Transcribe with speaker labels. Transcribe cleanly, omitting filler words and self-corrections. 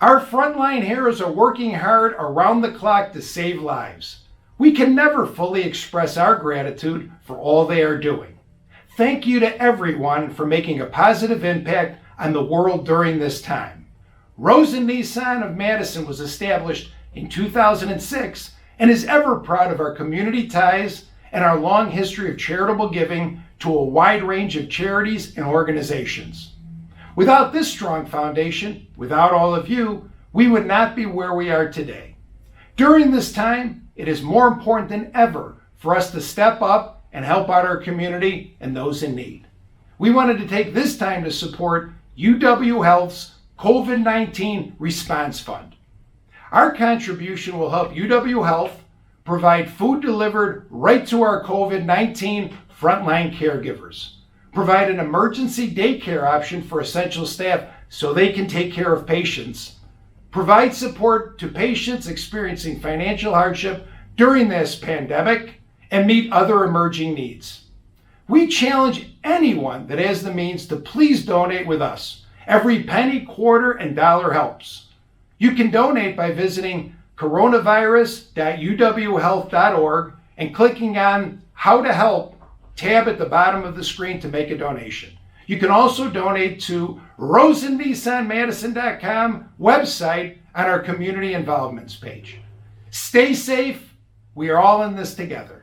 Speaker 1: Our frontline heroes are working hard around the clock to save lives. We can never fully express our gratitude for all they are doing. Thank you to everyone for making a positive impact on the world during this time. Rosen Nissan of Madison was established in 2006 and is ever proud of our community ties and our long history of charitable giving to a wide range of charities and organizations. Without this strong foundation, without all of you, we would not be where we are today. During this time, it is more important than ever for us to step up and help out our community and those in need. We wanted to take this time to support UW Health's COVID-19 Response Fund. Our contribution will help UW Health provide food delivered right to our COVID-19 frontline caregivers, provide an emergency daycare option for essential staff so they can take care of patients, provide support to patients experiencing financial hardship during this pandemic, and meet other emerging needs. We challenge anyone that has the means to please donate with us. Every penny, quarter, and dollar helps. You can donate by visiting coronavirus.uwhealth.org and clicking on How to Help tab at the bottom of the screen to make a donation. You can also donate to RosenNissanMadison.com website on our community involvements page. Stay safe. We are all in this together.